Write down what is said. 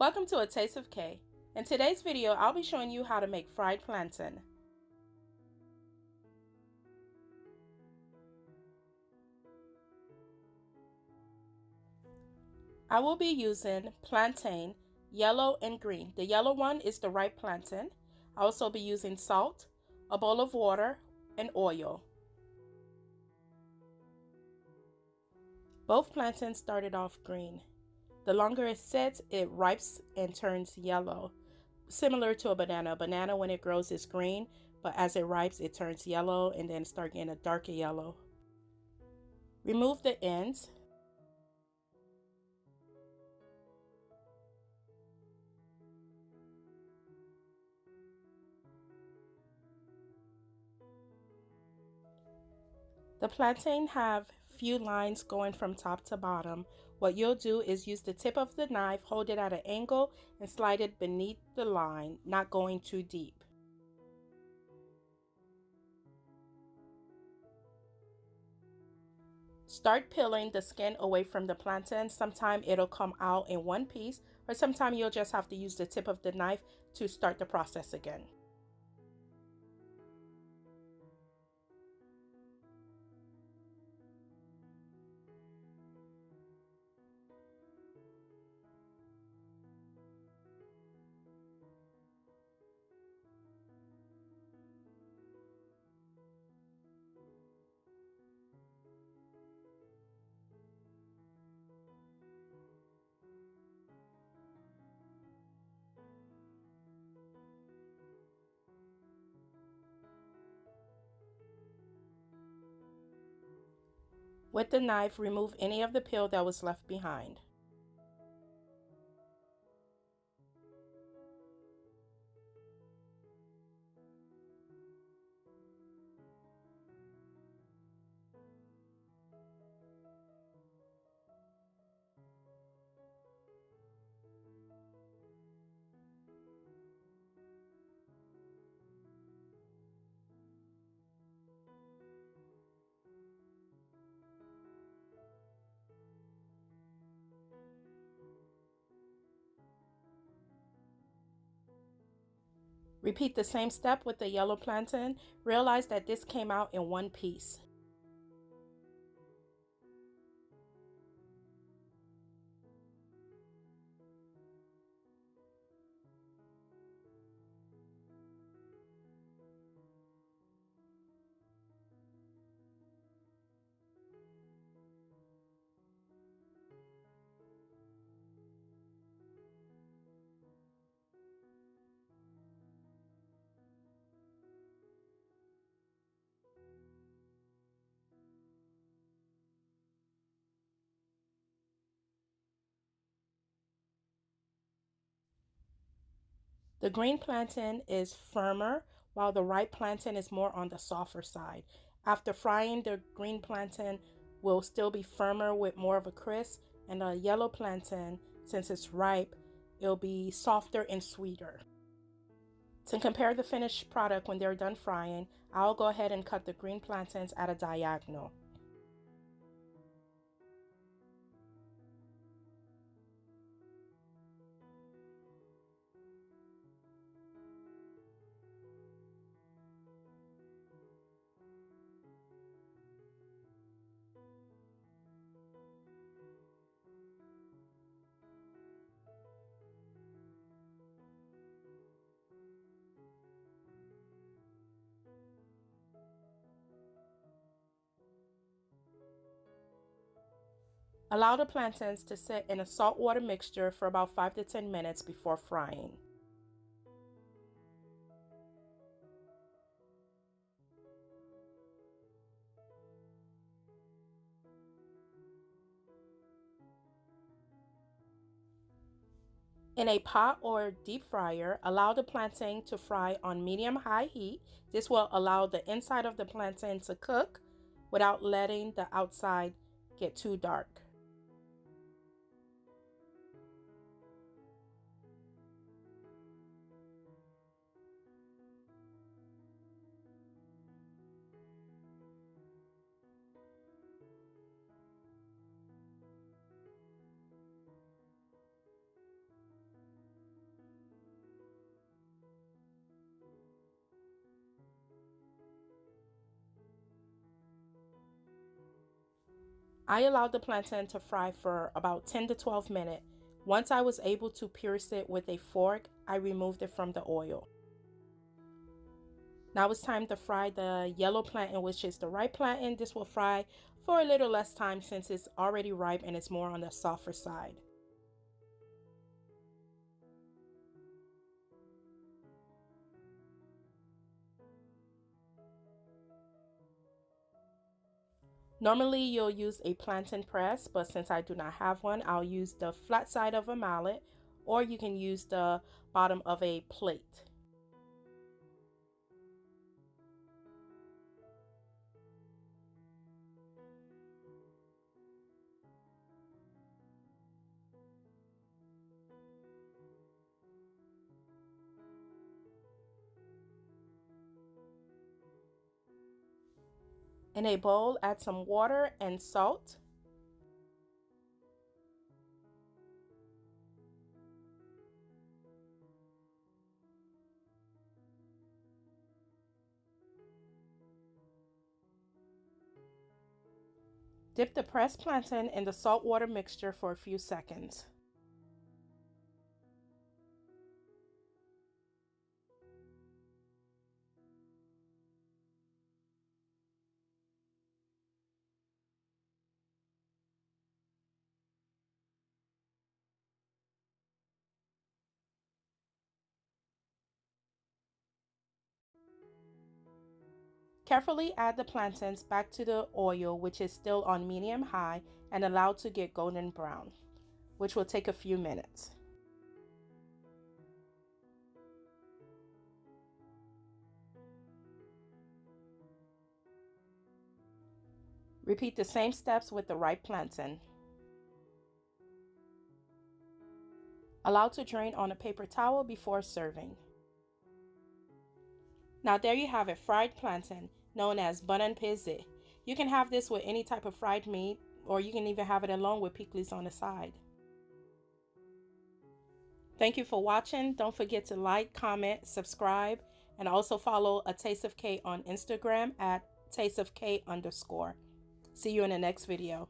Welcome to A Taste of K. In today's video, I'll be showing you how to make fried plantain. I will be using plantain, yellow and green. The yellow one is the ripe plantain. I'll also be using salt, a bowl of water, and oil. Both plantains started off green. The longer it sits, it ripes and turns yellow. Similar to a banana. A banana, when it grows, is green, but as it ripes, it turns yellow and then start getting a darker yellow. Remove the ends. The plantain have few lines going from top to bottom. What you'll do is use the tip of the knife, hold it at an angle, and slide it beneath the line, not going too deep. Start peeling the skin away from the plantain. Sometimes it'll come out in one piece, or sometimes you'll just have to use the tip of the knife to start the process again. With the knife, remove any of the peel that was left behind. Repeat the same step with the yellow plantain. Realize that this came out in one piece. The green plantain is firmer, while the ripe plantain is more on the softer side. After frying, the green plantain will still be firmer with more of a crisp, and the yellow plantain, since it's ripe, it'll be softer and sweeter. To compare the finished product when they're done frying, I'll go ahead and cut the green plantains at a diagonal. Allow the plantains to sit in a salt water mixture for about 5 to 10 minutes before frying. In a pot or deep fryer, allow the plantain to fry on medium-high heat. This will allow the inside of the plantain to cook without letting the outside get too dark. I allowed the plantain to fry for about 10 to 12 minutes. Once I was able to pierce it with a fork, I removed it from the oil. Now it's time to fry the yellow plantain, which is the ripe plantain. This will fry for a little less time since it's already ripe and it's more on the softer side. Normally you'll use a plantain press, but since I do not have one, I'll use the flat side of a mallet, or you can use the bottom of a plate. In a bowl, add some water and salt. Dip the pressed plantain in the salt water mixture for a few seconds. Carefully add the plantains back to the oil, which is still on medium high, and allow to get golden brown, which will take a few minutes. Repeat the same steps with the ripe plantain. Allow to drain on a paper towel before serving. Now there you have it, fried plantain, known as Banann Peze. You can have this with any type of fried meat, or you can even have it alone with pickles on the side. Thank you for watching. Don't forget to like, comment, subscribe, and also follow atasteofk on Instagram at tasteofk_. See you in the next video.